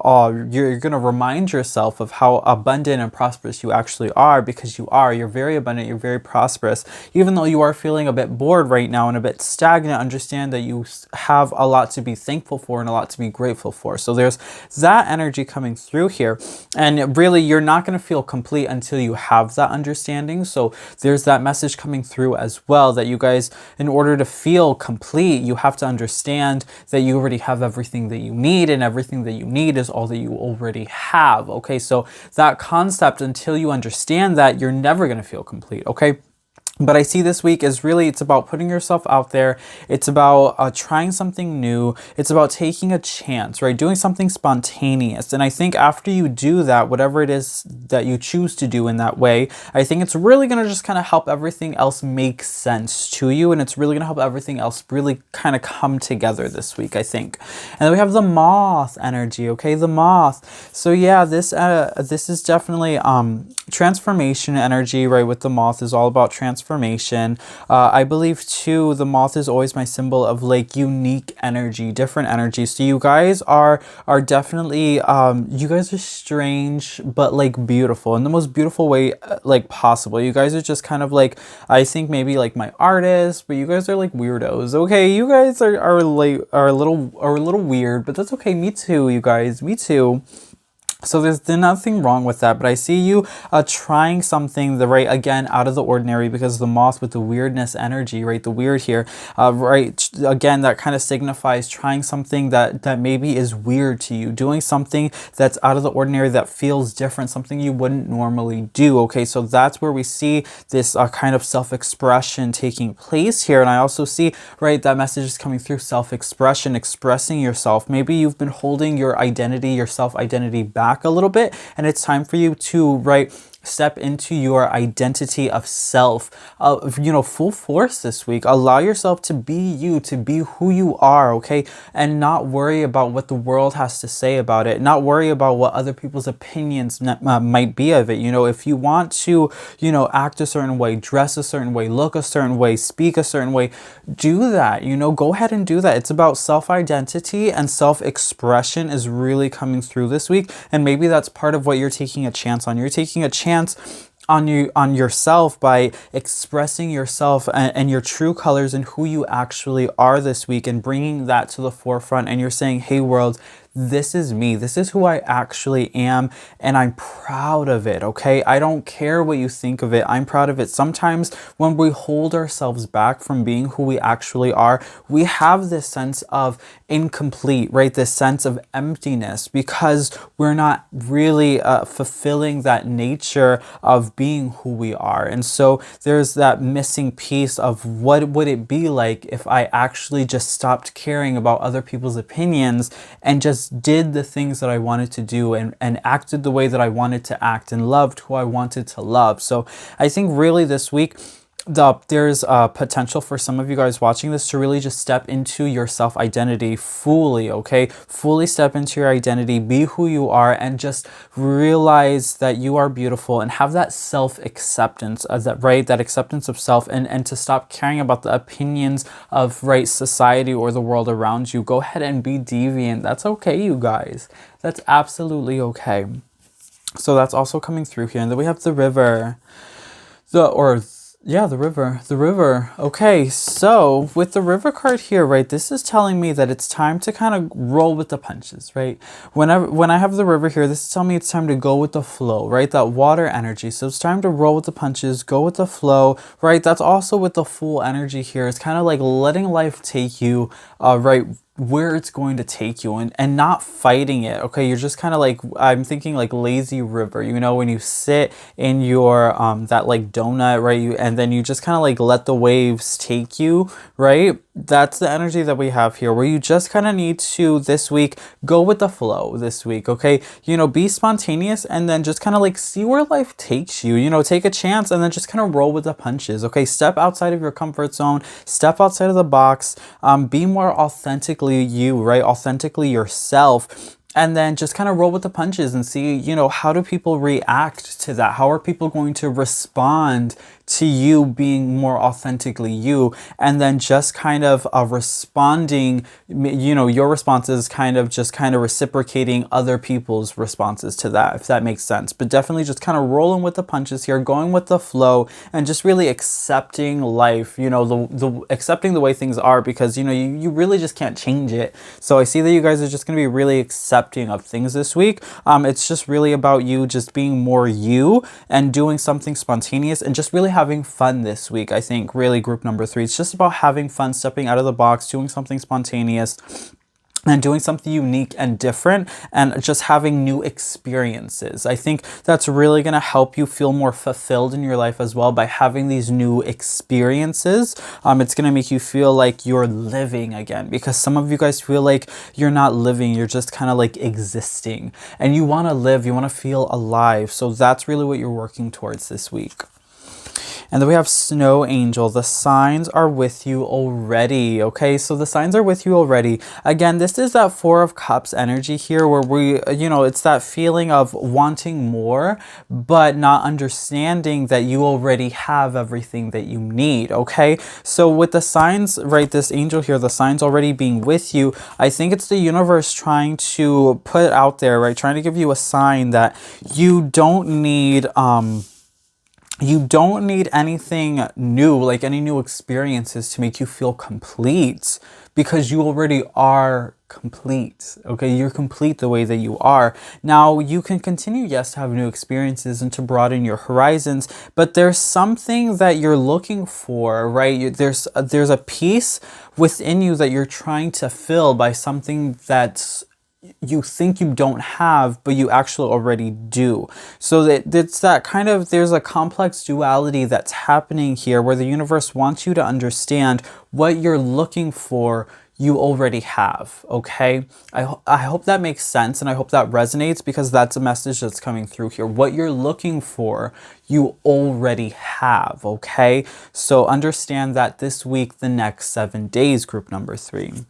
You're going to remind yourself of how abundant and prosperous you actually are, because you are. You're very abundant. You're very prosperous. Even though you are feeling a bit bored right now and a bit stagnant, understand that you have a lot to be thankful for and a lot to be grateful for. So there's that energy coming through here. And really, you're not going to feel complete until you have that understanding. So there's that message coming through as well, that you guys, in order to feel complete, you have to understand that you already have everything that you need, and everything that you need is all that you already have. Okay, so that concept, until you understand that, you're never going to feel complete. Okay. But I see this week is really, it's about putting yourself out there. It's about trying something new. It's about taking a chance, right? Doing something spontaneous. And I think after you do that, whatever it is that you choose to do in that way, I think it's really going to just kind of help everything else make sense to you. And it's really going to help everything else really kind of come together this week, I think. And then we have the Moth energy, okay? The Moth. So yeah, this is definitely transformation energy, right? With the Moth is all about transformation. I believe too, the Moth is always my symbol of like unique energy, different energy. So you guys are definitely, you guys are strange, but like beautiful in the most beautiful way like possible. You guys are just kind of like, I think maybe like my artists, but you guys are like weirdos. Okay, you guys are a little weird, but that's okay. Me too, you guys. Me too. So there's nothing wrong with that, but I see you trying something again, out of the ordinary, because the Moth with the weirdness energy, right, the weird here, right, again, that kind of signifies trying something that maybe is weird to you, doing something that's out of the ordinary, that feels different, something you wouldn't normally do, okay? So that's where we see this kind of self-expression taking place here. And I also see, right, that message is coming through self-expression, expressing yourself. Maybe you've been holding your identity, your self-identity back a little bit, and it's time for you to, right, step into your identity of self, full force this week. Allow yourself to be you, to be who you are, okay? And not worry about what the world has to say about it. Not worry about what other people's opinions might be of it. You know, if you want to, act a certain way, dress a certain way, look a certain way, speak a certain way, do that. Go ahead and do that. It's about self-identity, and self-expression is really coming through this week. And maybe that's part of what you're taking a chance on. You're taking a chance on yourself by expressing yourself and your true colors and who you actually are this week, and bringing that to the forefront. And you're saying, hey world, this is me. This is who I actually am, and I'm proud of it, okay? I don't care what you think of it. I'm proud of it. Sometimes when we hold ourselves back from being who we actually are, we have this sense of incomplete, right? This sense of emptiness because we're not really fulfilling that nature of being who we are. And so there's that missing piece of what would it be like if I actually just stopped caring about other people's opinions and just did the things that I wanted to do and acted the way that I wanted to act and loved who I wanted to love. So I think really this week, there's potential for some of you guys watching this to really just step into your self-identity fully, okay? Fully step into your identity, be who you are, and just realize that you are beautiful and have that self-acceptance, that acceptance of self, and to stop caring about the opinions of, society or the world around you. Go ahead and be deviant. That's okay, you guys. That's absolutely okay. So that's also coming through here. And then we have the river. The river. Okay, so with the river card here, right, this is telling me that it's time to kind of roll with the punches, right? When I have the river here, this is telling me it's time to go with the flow, right? That water energy. So it's time to roll with the punches, go with the flow, right? That's also with the Fool energy here. It's kind of like letting life take you, right, where it's going to take you and not fighting it, okay? You're just kind of like, I'm thinking like lazy river, you know, when you sit in your that like donut, right, and then you just kind of like let the waves take you, right? That's the energy that we have here, where you just kind of need to this week go with the flow this week, okay? You know, be spontaneous and then just kind of like see where life takes you, you know, take a chance and then just kind of roll with the punches, okay? Step outside of your comfort zone, step outside of the box, be more authentically you, right? Authentically yourself. And then just kind of roll with the punches and see, you know, how do people react to that? How are people going to respond to you being more authentically you? And then just kind of responding, you know, your responses kind of reciprocating other people's responses to that, if that makes sense. But definitely just kind of rolling with the punches here, going with the flow, and just really accepting life, you know, accepting the way things are, because, you know, you really just can't change it. So I see that you guys are just going to be really accepting of things this week. It's just really about you just being more you and doing something spontaneous and just really having fun this week. I think really group number 3, it's just about having fun, stepping out of the box, doing something spontaneous and doing something unique and different, and just having new experiences. I think that's really going to help you feel more fulfilled in your life as well by having these new experiences. It's going to make you feel like you're living again, because some of you guys feel like you're not living, you're just kind of like existing, and you want to live, you want to feel alive. So that's really what you're working towards this week. And then we have Snow Angel. The signs are with you already. Okay, so the signs are with you already. Again, this is that 4 of Cups energy here, where we, you know, it's that feeling of wanting more, but not understanding that you already have everything that you need. Okay, so with the signs, right, this angel here, the signs already being with you, I think it's the universe trying to put out there, right, trying to give you a sign that you don't need, anything new, like any new experiences to make you feel complete, because you already are complete. Okay, you're complete the way that you are. Now you can continue, yes, to have new experiences and to broaden your horizons, but there's something that you're looking for, right? There's a piece within you that you're trying to fill by something that's you think you don't have, but you actually already do. So it's that kind of, there's a complex duality that's happening here, where the universe wants you to understand what you're looking for you already have. Okay, I hope that makes sense, and I hope that resonates, because that's a message that's coming through here. What you're looking for you already have. Okay, so understand that this week, the next 7 days, group number 3.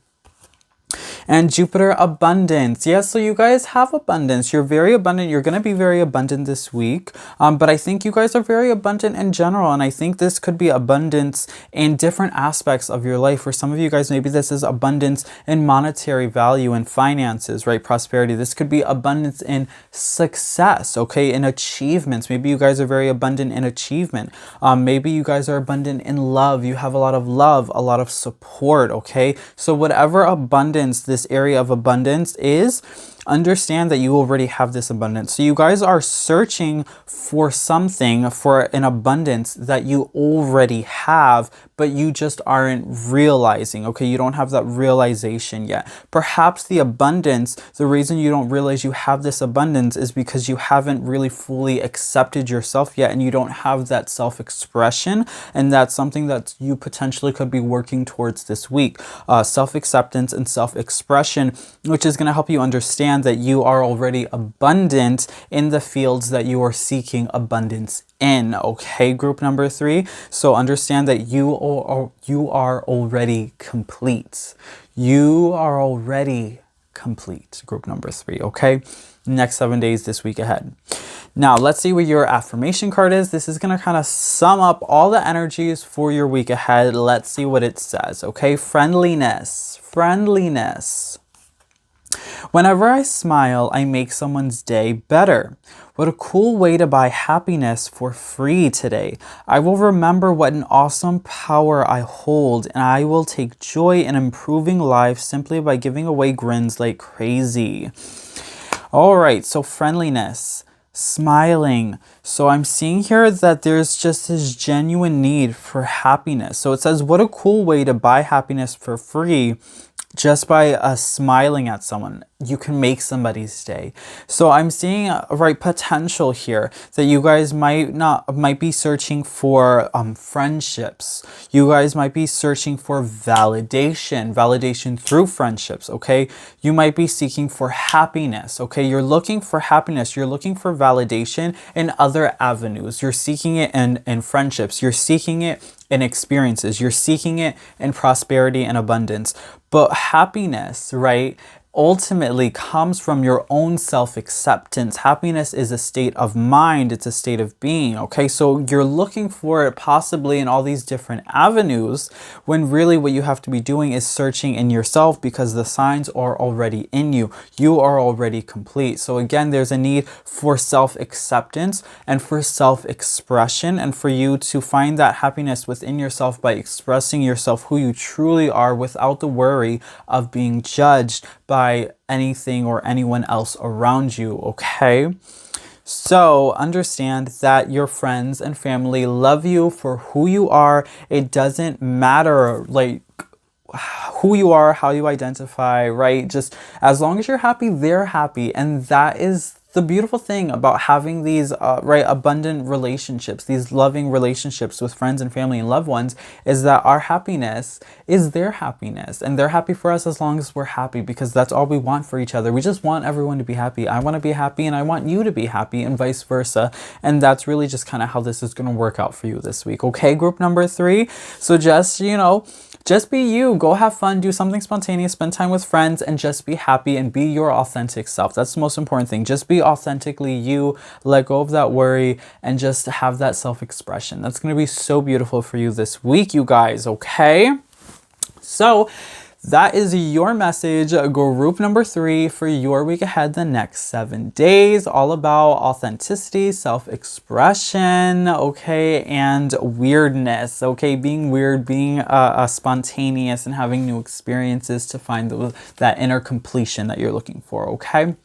And Jupiter, abundance. Yes, so you guys have abundance. You're very abundant. You're going to be very abundant this week. But I think you guys are very abundant in general. And I think this could be abundance in different aspects of your life. For some of you guys, maybe this is abundance in monetary value and finances, right? Prosperity. This could be abundance in success, okay? In achievements. Maybe you guys are very abundant in achievement. Maybe you guys are abundant in love. You have a lot of love, a lot of support, okay? So whatever abundance this area of abundance is, understand that you already have this abundance. So you guys are searching for something, for an abundance that you already have, but you just aren't realizing, okay? You don't have that realization yet. Perhaps the abundance, the reason you don't realize you have this abundance is because you haven't really fully accepted yourself yet, and you don't have that self-expression, and that's something that you potentially could be working towards this week. Self-acceptance and self-expression, which is going to help you understand that you are already abundant in the fields that you are seeking abundance in. Okay, group number 3. So understand that you are already complete. You are already complete, group number 3. Okay, next 7 days this week ahead. Now let's see what your affirmation card is. This is going to kind of sum up all the energies for your week ahead. Let's see what it says. Okay, friendliness. Whenever I smile, I make someone's day better. What a cool way to buy happiness for free today. I will remember what an awesome power I hold, and I will take joy in improving lives simply by giving away grins like crazy. All right, so friendliness, smiling. So I'm seeing here that there's just this genuine need for happiness. So it says, what a cool way to buy happiness for free. Just by smiling at someone, you can make somebody's day. So I'm seeing potential here that you guys might be searching for friendships. You guys might be searching for validation through friendships. Okay, you might be seeking for happiness. Okay, you're looking for happiness. You're looking for validation in other avenues. You're seeking it in friendships. You're seeking it in experiences. You're seeking it in prosperity and abundance. But happiness, right, ultimately comes from your own self-acceptance. Happiness is a state of mind. It's a state of being. Okay, so you're looking for it possibly in all these different avenues, when really what you have to be doing is searching in yourself, because the signs are already in you. You are already complete. So again, there's a need for self-acceptance and for self-expression, and for you to find that happiness within yourself by expressing yourself, who you truly are, without the worry of being judged by anything or anyone else around you. Okay, so understand that your friends and family love you for who you are. It doesn't matter like who you are, how you identify, right? Just as long as you're happy, they're happy. And that is the beautiful thing about having these abundant relationships, these loving relationships with friends and family and loved ones, is that our happiness is their happiness, and they're happy for us as long as we're happy, because that's all we want for each other. We just want everyone to be happy. I want to be happy, and I want you to be happy, and vice versa. And that's really just kind of how this is going to work out for you this week. Okay, group number 3. So just, just be you. Go have fun. Do something spontaneous. Spend time with friends, and just be happy and be your authentic self. That's the most important thing. Just be authentically you. Let go of that worry and just have that self-expression. That's going to be so beautiful for you this week, you guys. Okay? So that is your message, group number 3, for your week ahead, the next 7 days, all about authenticity, self-expression, okay, and weirdness, okay, being weird, being spontaneous, and having new experiences to find that inner completion that you're looking for, okay?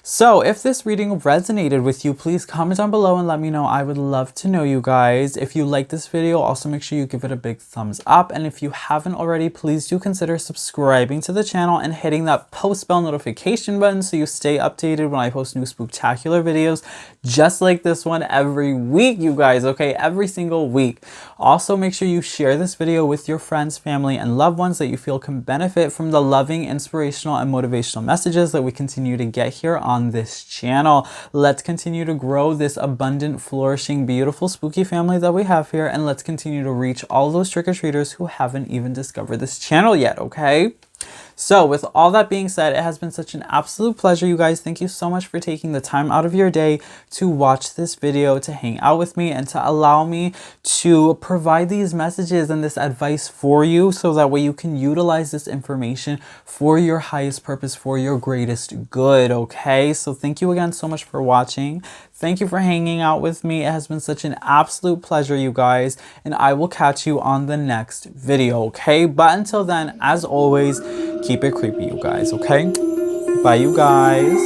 So if this reading resonated with you, please comment down below and let me know. I would love to know, you guys. If you like this video, also make sure you give it a big thumbs up. And if you haven't already, please do consider subscribing to the channel and hitting that post bell notification button so you stay updated when I post new spooktacular videos just like this one every week, you guys, okay? Every single week. Also, make sure you share this video with your friends, family, and loved ones that you feel can benefit from the loving, inspirational, and motivational messages that we continue to get here on this channel. Let's continue to grow this abundant, flourishing, beautiful, spooky family that we have here, and let's continue to reach all those trick-or-treaters who haven't even discovered this channel yet, okay? So with all that being said, it has been such an absolute pleasure, you guys. Thank you so much for taking the time out of your day to watch this video, to hang out with me, and to allow me to provide these messages and this advice for you, so that way you can utilize this information for your highest purpose, for your greatest good, okay? So thank you again so much for watching. Thank you for hanging out with me. It has been such an absolute pleasure, you guys, and I will catch you on the next video, okay? But until then, as always, keep it creepy, you guys, okay? Bye, you guys.